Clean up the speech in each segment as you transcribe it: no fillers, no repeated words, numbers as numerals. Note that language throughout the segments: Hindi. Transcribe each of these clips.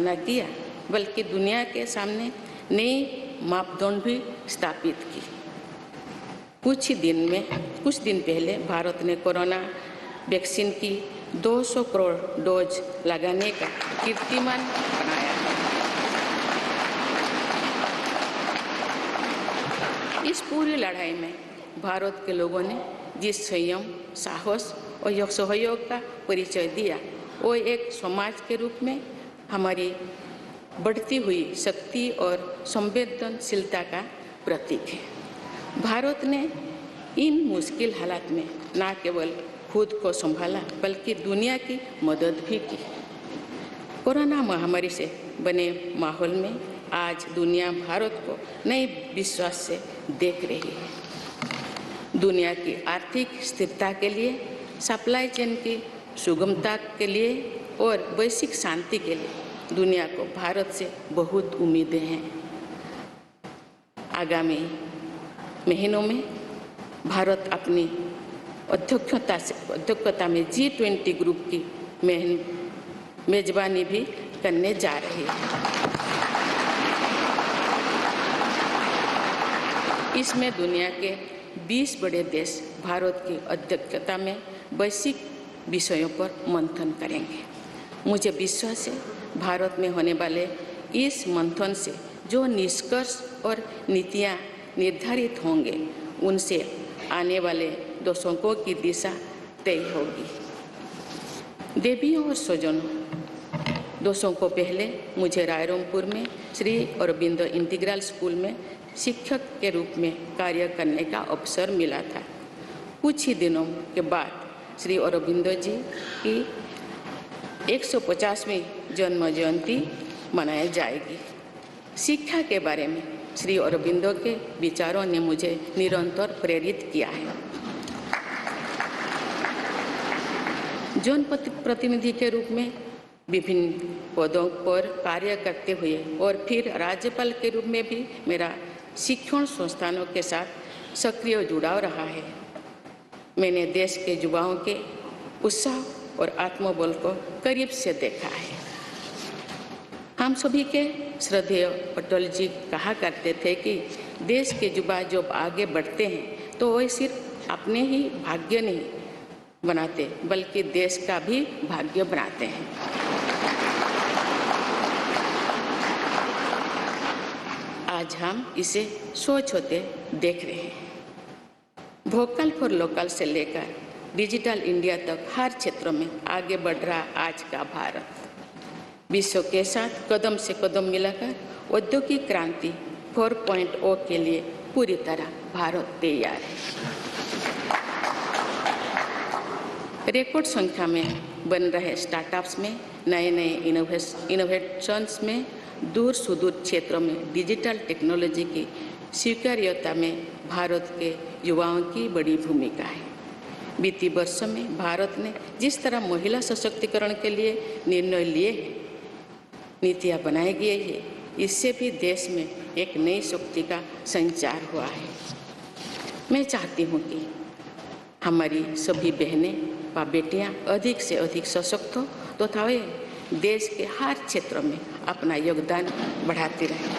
सामना किया, बल्कि दुनिया के सामने नई मापदंड भी स्थापित की। कुछ दिन पहले भारत ने कोरोना वैक्सीन की 200 करोड़ डोज लगाने का कीर्तिमान बनाया है। इस पूरी लड़ाई में भारत के लोगों ने जिस संयम, साहस और सहयोग का परिचय दिया, वो एक समाज के रूप में हमारी बढ़ती हुई शक्ति और संवेदनशीलता का प्रतीक है। भारत ने इन मुश्किल हालात में न केवल खुद को संभाला, बल्कि दुनिया की मदद भी की। कोरोना महामारी से बने माहौल में आज दुनिया भारत को नए विश्वास से देख रही है। दुनिया की आर्थिक स्थिरता के लिए, सप्लाई चेन की सुगमता के लिए और वैश्विक शांति के लिए दुनिया को भारत से बहुत उम्मीदें हैं। आगामी महीनों में भारत अपनी अध्यक्षता में G20 ग्रुप की मेजबानी भी करने जा रही है। इसमें दुनिया के 20 बड़े देश भारत की अध्यक्षता में वैश्विक विषयों पर मंथन करेंगे। मुझे विश्वास है भारत में होने वाले इस मंथन से जो निष्कर्ष और नीतियां निर्धारित होंगे, उनसे आने वाले दशकों की दिशा तय होगी। देवियों और स्वजनों, दशकों पहले मुझे रायरंगपुर में श्री अरबिंदो इंटीग्रल स्कूल में शिक्षक के रूप में कार्य करने का अवसर मिला था। कुछ ही दिनों के बाद श्री अरबिंदो जी की 150वीं जन्म जयंती मनाई जाएगी। शिक्षा के बारे में श्री अरबिंदो के विचारों ने मुझे निरंतर प्रेरित किया है। जनप्रतिनिधि के रूप में विभिन्न पदों पर कार्य करते हुए और फिर राज्यपाल के रूप में भी मेरा शिक्षण संस्थानों के साथ सक्रिय जुड़ाव रहा है। मैंने देश के युवाओं के उत्साह और आत्मबल को करीब से देखा है। हम सभी के श्रद्धेय अटल जी कहा करते थे कि देश के युवा जब आगे बढ़ते हैं तो वे सिर्फ अपने ही भाग्य नहीं बनाते, बल्कि देश का भी भाग्य बनाते हैं। आज हम इसे सोच होते देख रहे हैं। वोकल फॉर लोकल से लेकर डिजिटल इंडिया तक हर क्षेत्र में आगे बढ़ रहा आज का भारत विश्व के साथ कदम से कदम मिलाकर औद्योगिक क्रांति 4.0 के लिए पूरी तरह भारत तैयार है। रिकॉर्ड संख्या में बन रहे स्टार्टअप्स में नए इनोवेशंस में दूर सुदूर क्षेत्रों में डिजिटल टेक्नोलॉजी की स्वीकार्यता में भारत के युवाओं की बड़ी भूमिका है। बीती वर्षों में भारत ने जिस तरह महिला सशक्तिकरण के लिए निर्णय लिए हैं, नीतियाँ बनाई गई है, इससे भी देश में एक नई शक्ति का संचार हुआ है। मैं चाहती हूँ कि हमारी सभी बहनें व बेटियाँ अधिक से अधिक सशक्त हो तथा वे देश के हर क्षेत्र में अपना योगदान बढ़ाती रहें।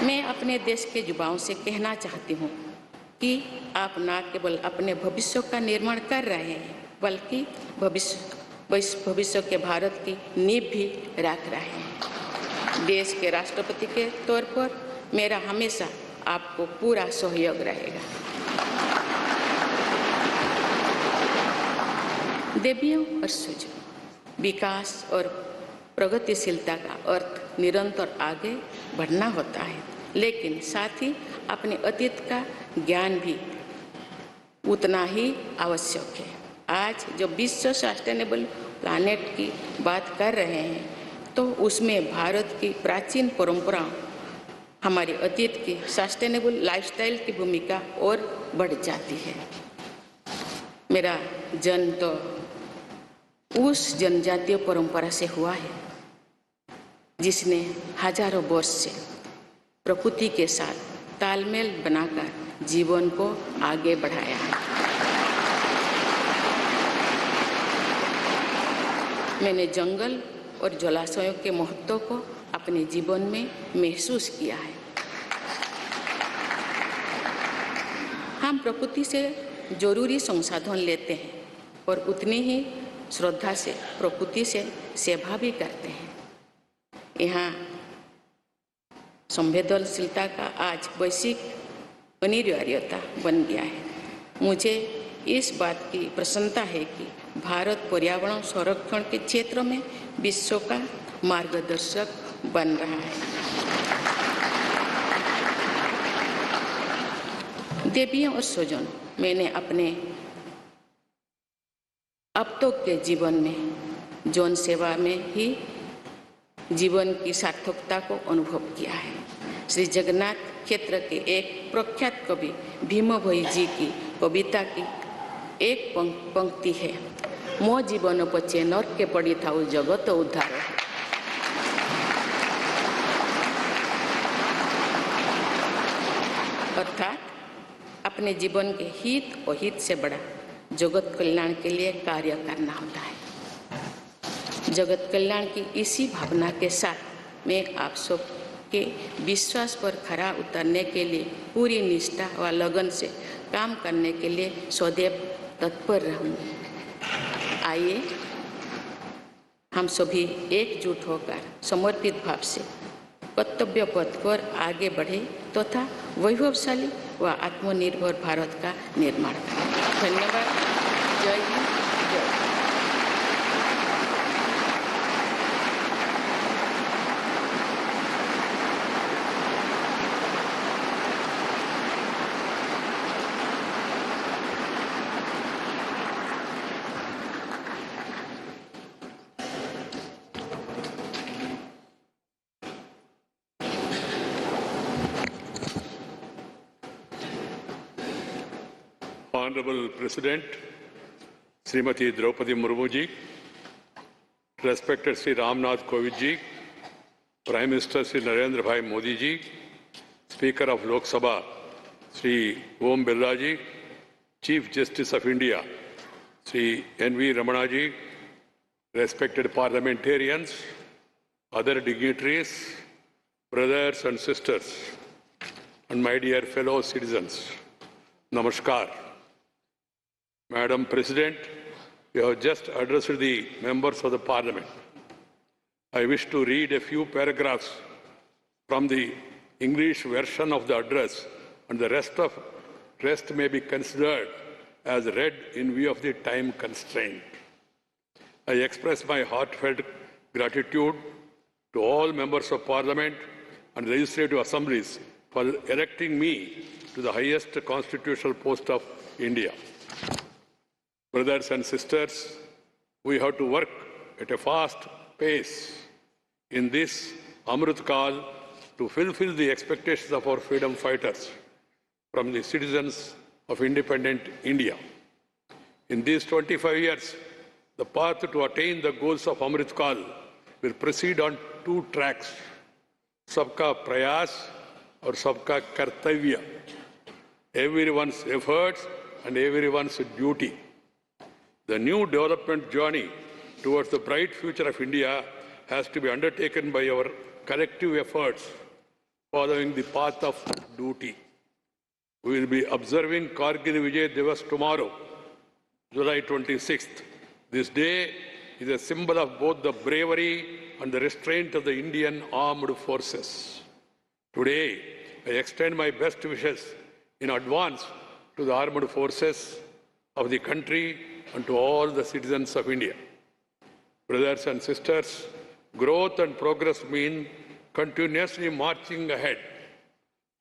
मैं अपने देश के युवाओं से कहना चाहती हूँ कि आप न केवल अपने भविष्य का निर्माण कर रहे हैं, बल्कि भविष्य के भारत की नींव भी रख रहे हैं। देश के राष्ट्रपति के तौर पर मेरा हमेशा आपको पूरा सहयोग रहेगा। देवियों और स्वजनों, विकास और प्रगतिशीलता का अर्थ निरंतर आगे बढ़ना होता है, लेकिन साथ ही अपने अतीत का ज्ञान भी उतना ही आवश्यक है। आज जब विश्व सस्टेनेबल प्लैनेट की बात कर रहे हैं, तो उसमें भारत की प्राचीन परंपरा, हमारे अतीत की सस्टेनेबल लाइफस्टाइल की भूमिका और बढ़ जाती है। मेरा जन्म तो उस जनजातीय परंपरा से हुआ है जिसने हजारों वर्ष से प्रकृति के साथ तालमेल बनाकर जीवन को आगे बढ़ाया है। मैंने जंगल और जलाशयों के महत्व को अपने जीवन में महसूस किया है। हम प्रकृति से जरूरी संसाधन लेते हैं और उतनी ही श्रद्धा से प्रकृति से सेवा भी करते हैं। यहाँ संवेदनशीलता का आज वैश्विक अनिवार्यता बन गया है। मुझे इस बात की प्रसन्नता है कि भारत पर्यावरण संरक्षण के क्षेत्र में विश्व का मार्गदर्शक बन रहा है। देवियों और स्वजन, मैंने अपने अब तक के जीवन में जन सेवा में ही जीवन की सार्थकता को अनुभव किया है। श्री जगन्नाथ क्षेत्र के एक प्रख्यात कवि भीम भोई जी की कविता की एक पंक्ति है, मो जीवन पचे नर्क के पड़ी था जगत उद्धार। अर्थात अपने जीवन के हित और हित से बड़ा जगत कल्याण के लिए कार्य करना होता है। जगत कल्याण की इसी भावना के साथ मैं आप सब के विश्वास पर खरा उतरने के लिए पूरी निष्ठा व लगन से काम करने के लिए सदैव तत्पर रहूँगी। आइए हम सभी एकजुट होकर समर्पित भाव से कर्तव्य पथ पर आगे बढ़े तथा वैभवशाली व आत्मनिर्भर भारत का निर्माण करें। धन्यवाद। जय हिंद, जय Bharat. Honorable President, Srimati Draupadi Murmu ji, respected Sri Ramnath Kovind ji, Prime Minister Sri Narendra Bhai Modi ji, Speaker of Lok Sabha Sri Om Birla ji, Chief Justice of India Sri N.V. Ramana ji, respected parliamentarians, other dignitaries, brothers and sisters, and my dear fellow citizens, Namaskar. Madam President, you have just addressed the members of the Parliament. I wish to read a few paragraphs from the English version of the address, and the rest may be considered as read in view of the time constraint. I express my heartfelt gratitude to all members of Parliament and legislative assemblies for electing me to the highest constitutional post of India. Brothers and sisters, we have to work at a fast pace in this Amrit Kal to fulfill the expectations of our freedom fighters from the citizens of independent India. In these 25 years, the path to attain the goals of Amrit Kal will proceed on two tracks, Sabka Prayas or Sabka Kartavya, everyone's efforts and everyone's duty. The new development journey towards the bright future of India has to be undertaken by our collective efforts following the path of duty. We will be observing Kargil Vijay Divas tomorrow, July 26th. This day is a symbol of both the bravery and the restraint of the Indian armed forces. Today, I extend my best wishes in advance to the armed forces of the country and to all the citizens of India. Brothers and sisters, growth and progress mean continuously marching ahead.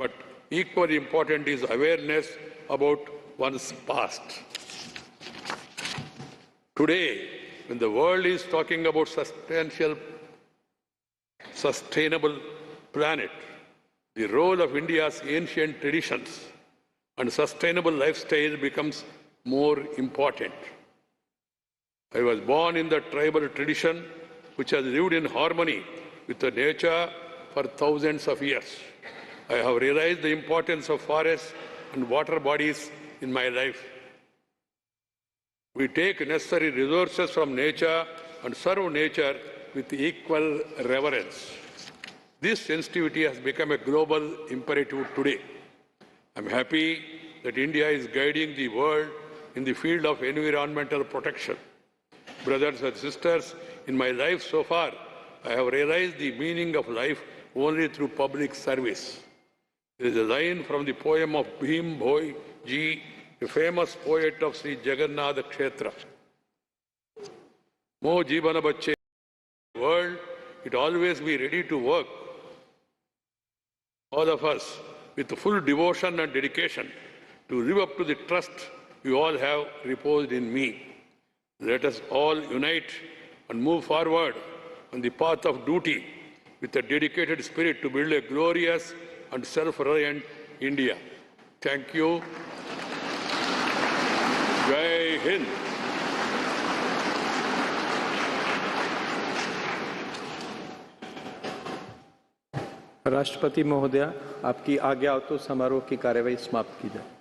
But equally important is awareness about one's past. Today, when the world is talking about sustainable planet, the role of India's ancient traditions and sustainable lifestyle becomes more important. I was born in the tribal tradition which has lived in harmony with the nature for thousands of years. I have realized the importance of forests and water bodies in my life. We take necessary resources from nature and serve nature with equal reverence. This sensitivity has become a global imperative today. I'm happy that India is guiding the world in the field of environmental protection. Brothers and sisters, in my life so far, I have realized the meaning of life only through public service. There is a line from the poem of Bhim Bhoi Ji, a famous poet of Sri Jagannath Kshetra. Mo Jeevana Bacche, world, it always be ready to work, all of us, with full devotion and dedication to live up to the trust you all have reposed in me. Let us all unite and move forward on the path of duty with a dedicated spirit to build a glorious and self-reliant India. Thank you. Jai Hind. राष्ट्रपति महोदय, आपकी आज्ञा हो तो समारोह की कार्यवाही समाप्त की जाए।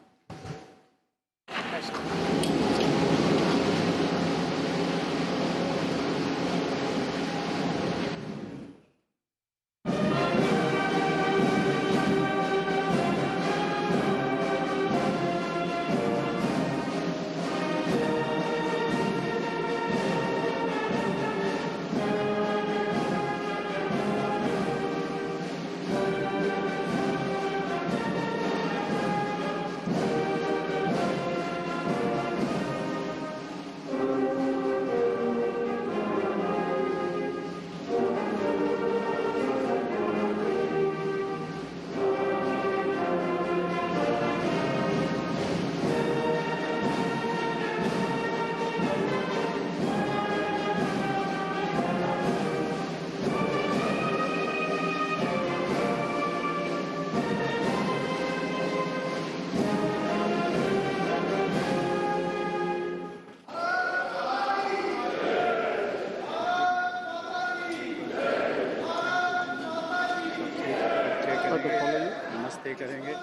नमस्ते करेंगे।